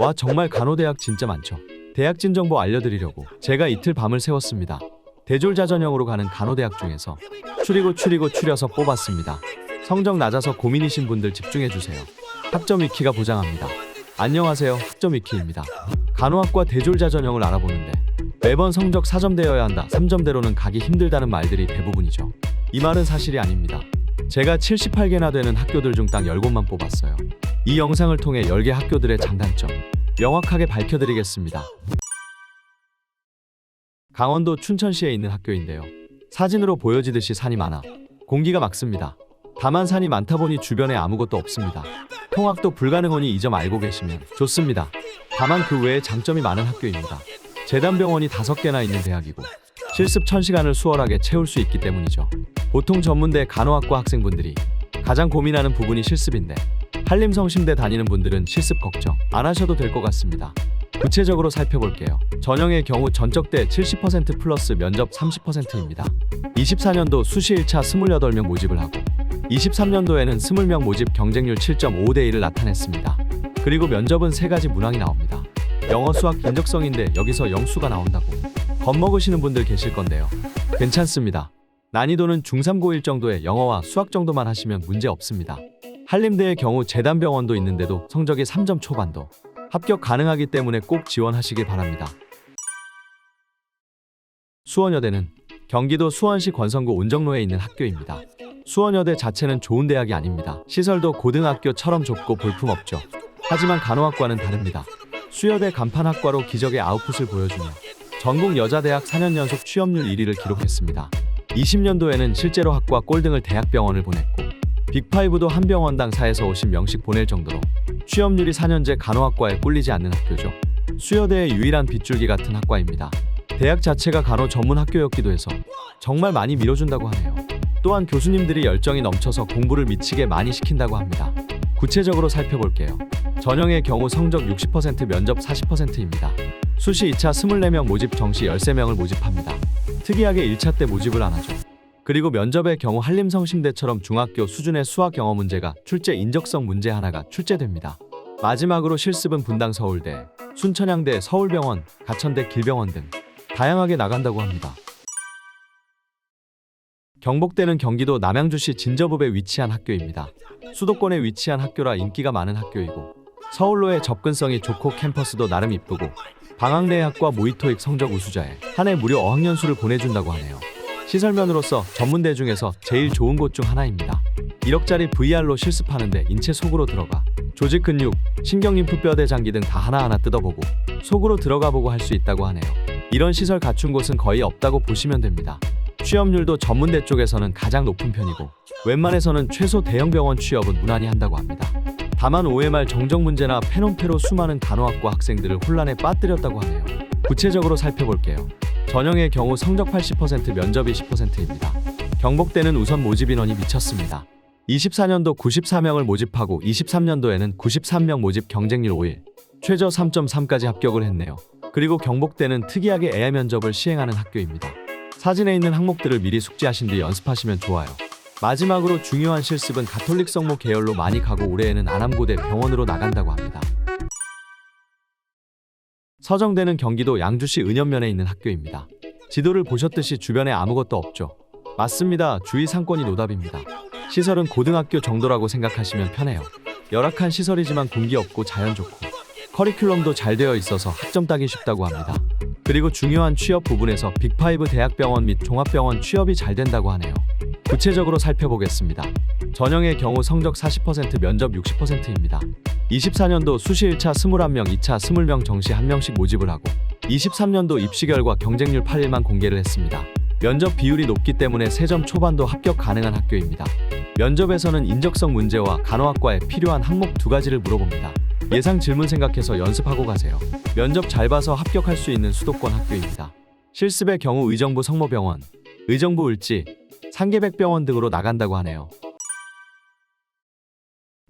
와, 정말 간호대학 진짜 많죠. 대학진 정보 알려드리려고 제가 이틀 밤을 새웠습니다. 대졸자 전형으로 가는 간호대학 중에서 추려서 뽑았습니다. 성적 낮아서 고민이신 분들 집중해주세요. 학점 위키가 보장합니다. 안녕하세요, 학점 위키입니다. 간호학과 대졸자 전형을 알아보는데 매번 성적 4점대여야 한다, 3점대로는 가기 힘들다는 말들이 대부분이죠. 이 말은 사실이 아닙니다. 제가 78개나 되는 학교들 중 딱 10곳만 뽑았어요. 이 영상을 통해 10개 학교들의 장단점 명확하게 밝혀드리겠습니다. 강원도 춘천시에 있는 학교인데요. 사진으로 보여지듯이 산이 많아 공기가 맑습니다. 다만 산이 많다 보니 주변에 아무것도 없습니다. 통학도 불가능하니 이 점 알고 계시면 좋습니다. 다만 그 외에 장점이 많은 학교입니다. 재단병원이 5개나 있는 대학이고 실습 1000시간을 수월하게 채울 수 있기 때문이죠. 보통 전문대 간호학과 학생분들이 가장 고민하는 부분이 실습인데 한림성심대 다니는 분들은 실습 걱정 안 하셔도 될 것 같습니다. 구체적으로 살펴볼게요. 전형의 경우 전적대 70% 플러스 면접 30%입니다. 24년도 수시 1차 28명 모집을 하고 23년도에는 20명 모집 경쟁률 7.5대 1을 나타냈습니다. 그리고 면접은 3가지 문항이 나옵니다. 영어, 수학, 인적성인데 여기서 영수가 나온다고 겁먹으시는 분들 계실 건데요. 괜찮습니다. 난이도는 중3, 고1 정도의 영어와 수학 정도만 하시면 문제 없습니다. 한림대의 경우 재단병원도 있는데도 성적이 3점 초반도 합격 가능하기 때문에 꼭 지원하시길 바랍니다. 수원여대는 경기도 수원시 권성구 온정로에 있는 학교입니다. 수원여대 자체는 좋은 대학이 아닙니다. 시설도 고등학교처럼 좁고 볼품없죠. 하지만 간호학과는 다릅니다. 수여대 간판학과로 기적의 아웃풋을 보여주며 전국 여자대학 4년 연속 취업률 1위를 기록했습니다. 20년도에는 실제로 학과 꼴등을 대학병원을 보냈고 빅5도 한 병원당 4에서 50명씩 보낼 정도로 취업률이 4년제 간호학과에 꿀리지 않는 학교죠. 수여대의 유일한 빗줄기 같은 학과입니다. 대학 자체가 간호 전문 학교였기도 해서 정말 많이 밀어준다고 하네요. 또한 교수님들이 열정이 넘쳐서 공부를 미치게 많이 시킨다고 합니다. 구체적으로 살펴볼게요. 전형의 경우 성적 60% 면접 40%입니다. 수시 2차 24명 모집 정시 13명을 모집합니다. 특이하게 1차 때 모집을 안 하죠. 그리고 면접의 경우 한림성심대처럼 중학교 수준의 수학 영어 문제가 출제 인적성 문제 하나가 출제됩니다. 마지막으로 실습은 분당 서울대, 순천향대, 서울병원, 가천대, 길병원 등 다양하게 나간다고 합니다. 경복대는 경기도 남양주시 진저읍에 위치한 학교입니다. 수도권에 위치한 학교라 인기가 많은 학교이고 서울로의 접근성이 좋고 캠퍼스도 나름 이쁘고 방학내학과 모의토익 성적 우수자에 한 해 무료 어학연수를 보내준다고 하네요. 시설면으로서 전문대 중에서 제일 좋은 곳 중 하나입니다. 1억짜리 VR로 실습하는데 인체 속으로 들어가 조직 근육, 신경림프 뼈대 장기 등 다 하나하나 뜯어보고 속으로 들어가보고 할 수 있다고 하네요. 이런 시설 갖춘 곳은 거의 없다고 보시면 됩니다. 취업률도 전문대 쪽에서는 가장 높은 편이고 웬만해서는 최소 대형병원 취업은 무난히 한다고 합니다. 다만 OMR 정적 문제나 페논페로 수많은 간호학과 학생들을 혼란에 빠뜨렸다고 하네요. 구체적으로 살펴볼게요. 전형의 경우 성적 80% 면접이 10%입니다. 경복대는 우선 모집 인원이 미쳤습니다. 24년도 94명을 모집하고 23년도에는 93명 모집 경쟁률 5일, 최저 3.3까지 합격을 했네요. 그리고 경복대는 특이하게 AI 면접을 시행하는 학교입니다. 사진에 있는 항목들을 미리 숙지하신 뒤 연습하시면 좋아요. 마지막으로 중요한 실습은 가톨릭 성모 계열로 많이 가고 올해에는 안암고대 병원으로 나간다고 합니다. 서정대는 경기도 양주시 은현면에 있는 학교입니다. 지도를 보셨듯이 주변에 아무것도 없죠. 맞습니다. 주위 상권이 노답입니다. 시설은 고등학교 정도라고 생각하시면 편해요. 열악한 시설이지만 공기 없고 자연 좋고 커리큘럼도 잘 되어 있어서 학점 따기 쉽다고 합니다. 그리고 중요한 취업 부분에서 빅5 대학병원 및 종합병원 취업이 잘 된다고 하네요. 구체적으로 살펴보겠습니다. 전형의 경우 성적 40% 면접 60%입니다. 24년도 수시 1차 21명, 2차 20명 정시 1명씩 모집을 하고 23년도 입시 결과 경쟁률 8일만 공개를 했습니다. 면접 비율이 높기 때문에 3점 초반도 합격 가능한 학교입니다. 면접에서는 인적성 문제와 간호학과에 필요한 항목 2가지를 물어봅니다. 예상 질문 생각해서 연습하고 가세요. 면접 잘 봐서 합격할 수 있는 수도권 학교입니다. 실습의 경우 의정부 성모병원, 의정부 을지, 상계백병원 등으로 나간다고 하네요.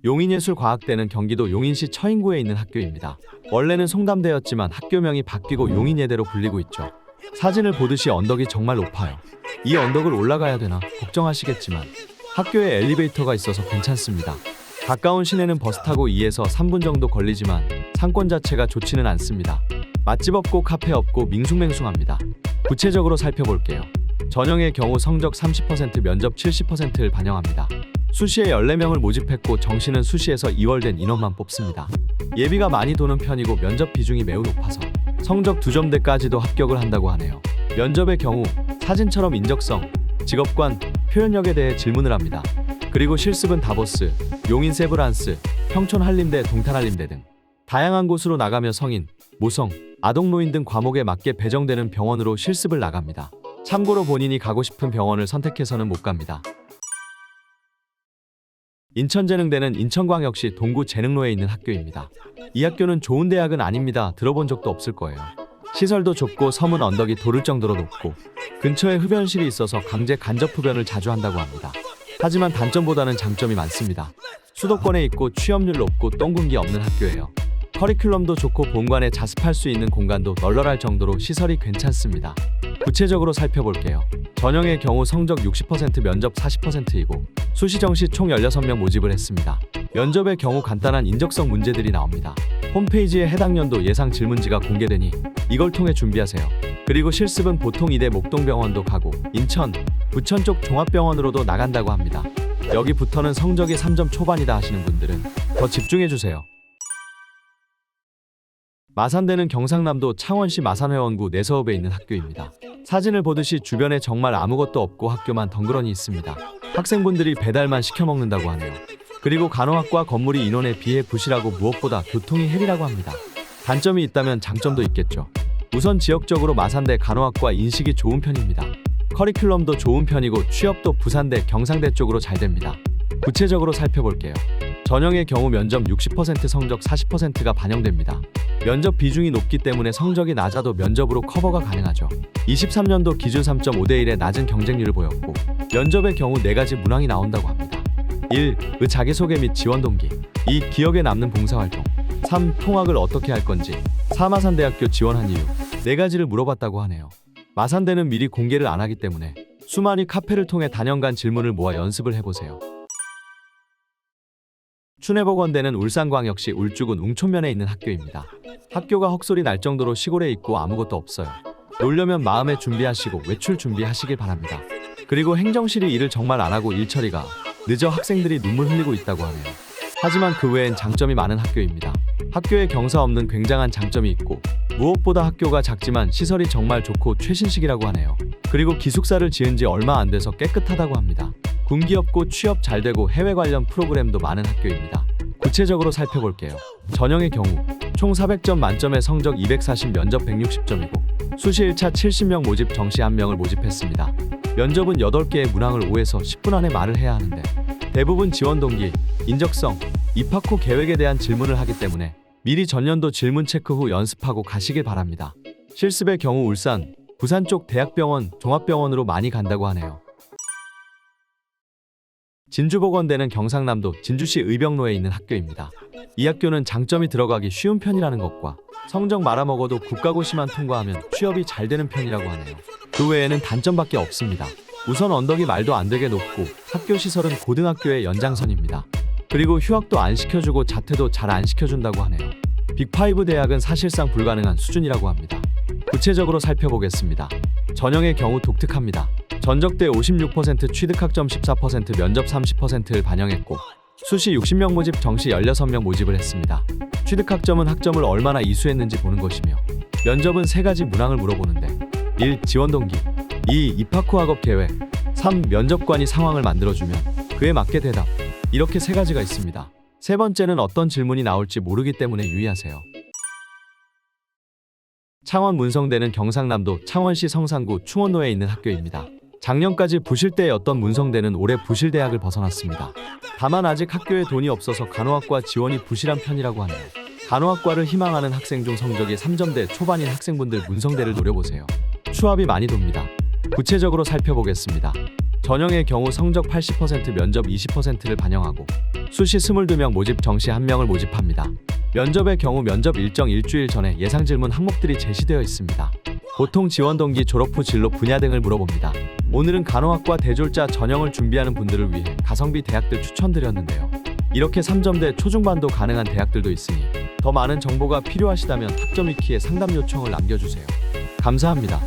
용인예술과학대는 경기도 용인시 처인구에 있는 학교입니다. 원래는 송담대였지만 학교명이 바뀌고 용인예대로 불리고 있죠. 사진을 보듯이 언덕이 정말 높아요. 이 언덕을 올라가야 되나 걱정하시겠지만 학교에 엘리베이터가 있어서 괜찮습니다. 가까운 시내는 버스 타고 2에서 3분 정도 걸리지만 상권 자체가 좋지는 않습니다. 맛집 없고 카페 없고 밍숭맹숭합니다. 구체적으로 살펴볼게요. 전형의 경우 성적 30%, 면접 70%를 반영합니다. 수시에 14명을 모집했고 정시는 수시에서 2월 된 인원만 뽑습니다. 예비가 많이 도는 편이고 면접 비중이 매우 높아서 성적 2점대까지도 합격을 한다고 하네요. 면접의 경우 사진처럼 인적성, 직업관, 표현력에 대해 질문을 합니다. 그리고 실습은 다보스, 용인 세브란스, 평촌 한림대, 동탄 한림대 등 다양한 곳으로 나가며 성인, 모성, 아동 노인 등 과목에 맞게 배정되는 병원으로 실습을 나갑니다. 참고로 본인이 가고 싶은 병원을 선택해서는 못 갑니다. 인천재능대는 인천광역시 동구재능로에 있는 학교입니다. 이 학교는 좋은 대학은 아닙니다. 들어본 적도 없을 거예요. 시설도 좁고 서문 언덕이 도를 정도로 높고 근처에 흡연실이 있어서 강제 간접 흡연을 자주 한다고 합니다. 하지만 단점보다는 장점이 많습니다. 수도권에 있고 취업률 높고 똥군기 없는 학교예요. 커리큘럼도 좋고 본관에 자습할 수 있는 공간도 널널할 정도로 시설이 괜찮습니다. 구체적으로 살펴볼게요. 전형의 경우 성적 60%, 면접 40%이고 수시 정시 총 16명 모집을 했습니다. 면접의 경우 간단한 인적성 문제들이 나옵니다. 홈페이지에 해당 연도 예상 질문지가 공개되니 이걸 통해 준비하세요. 그리고 실습은 보통 이대 목동병원도 가고 인천, 부천 쪽 종합병원으로도 나간다고 합니다. 여기부터는 성적이 3점 초반이다 하시는 분들은 더 집중해주세요. 마산대는 경상남도 창원시 마산회원구 내서읍에 있는 학교입니다. 사진을 보듯이 주변에 정말 아무것도 없고 학교만 덩그러니 있습니다. 학생분들이 배달만 시켜 먹는다고 하네요. 그리고 간호학과 건물이 인원에 비해 부실하고 무엇보다 교통이 헬이라고 합니다. 단점이 있다면 장점도 있겠죠. 우선 지역적으로 마산대 간호학과 인식이 좋은 편입니다. 커리큘럼도 좋은 편이고 취업도 부산대, 경상대 쪽으로 잘 됩니다. 구체적으로 살펴볼게요. 전형의 경우 면접 60%, 성적 40%가 반영됩니다. 면접 비중이 높기 때문에 성적이 낮아도 면접으로 커버가 가능하죠. 23년도 기준 3.5대 1의 낮은 경쟁률을 보였고 면접의 경우 4가지 문항이 나온다고 합니다. 1. 자기소개 및 지원 동기. 2. 기억에 남는 봉사활동. 3. 통학을 어떻게 할 건지. 4. 마산대학교 지원한 이유. 4가지를 물어봤다고 하네요. 마산대는 미리 공개를 안 하기 때문에 수많이 카페를 통해 단연간 질문을 모아 연습을 해보세요. 춘해복원대는 울산광역시 울주군 웅촌면에 있는 학교입니다. 학교가 헛소리 날 정도로 시골에 있고 아무것도 없어요. 놀려면 마음에 준비하시고 외출 준비하시길 바랍니다. 그리고 행정실이 일을 정말 안 하고 일 처리가 늦어 학생들이 눈물 흘리고 있다고 하네요. 하지만 그 외엔 장점이 많은 학교입니다. 학교에 경사 없는 굉장한 장점이 있고 무엇보다 학교가 작지만 시설이 정말 좋고 최신식이라고 하네요. 그리고 기숙사를 지은 지 얼마 안 돼서 깨끗하다고 합니다. 군기 없고 취업 잘 되고 해외 관련 프로그램도 많은 학교입니다. 구체적으로 살펴볼게요. 전형의 경우 총 400점 만점에 성적 240, 면접 160점이고 수시 1차 70명 모집, 정시 1명을 모집했습니다. 면접은 8개의 문항을 5에서 10분 안에 말을 해야 하는데 대부분 지원 동기, 인적성, 입학 후 계획에 대한 질문을 하기 때문에 미리 전년도 질문 체크 후 연습하고 가시길 바랍니다. 실습의 경우 울산, 부산 쪽 대학병원, 종합병원으로 많이 간다고 하네요. 진주복원대는 경상남도 진주시 의병로에 있는 학교입니다. 이 학교는 장점이 들어가기 쉬운 편이라는 것과 성적 말아먹어도 국가고시만 통과하면 취업이 잘 되는 편이라고 하네요. 그 외에는 단점밖에 없습니다. 우선 언덕이 말도 안 되게 높고 학교 시설은 고등학교의 연장선입니다. 그리고 휴학도 안 시켜주고 자퇴도 잘 안 시켜준다고 하네요. 빅5 대학은 사실상 불가능한 수준이라고 합니다. 구체적으로 살펴보겠습니다. 전형의 경우 독특합니다. 전적대 56%, 취득학점 14%, 면접 30%를 반영했고 수시 60명 모집, 정시 16명 모집을 했습니다. 취득학점은 학점을 얼마나 이수했는지 보는 것이며 면접은 3가지 문항을 물어보는데 1. 지원 동기, 2. 입학 후 학업 계획, 3. 면접관이 상황을 만들어주면 그에 맞게 대답. 이렇게 3가지가 있습니다. 세 번째는 어떤 질문이 나올지 모르기 때문에 유의하세요. 창원 문성대는 경상남도 창원시 성산구 충원로에 있는 학교입니다. 작년까지 부실대였던 문성대는 올해 부실대학을 벗어났습니다. 다만 아직 학교에 돈이 없어서 간호학과 지원이 부실한 편이라고 하네요. 간호학과를 희망하는 학생 중 성적이 3점대 초반인 학생분들 문성대를 노려보세요. 추합이 많이 돕니다. 구체적으로 살펴보겠습니다. 전형의 경우 성적 80%, 면접 20%를 반영하고 수시 22명 모집, 정시 1명을 모집합니다. 면접의 경우 면접 일정 일주일 전에 예상 질문 항목들이 제시되어 있습니다. 보통 지원 동기, 졸업 후 진로 분야 등을 물어봅니다. 오늘은 간호학과 대졸자 전형을 준비하는 분들을 위해 가성비 대학들 추천드렸는데요. 이렇게 3점대 초중반도 가능한 대학들도 있으니 더 많은 정보가 필요하시다면 학점 위키에 상담 요청을 남겨주세요. 감사합니다.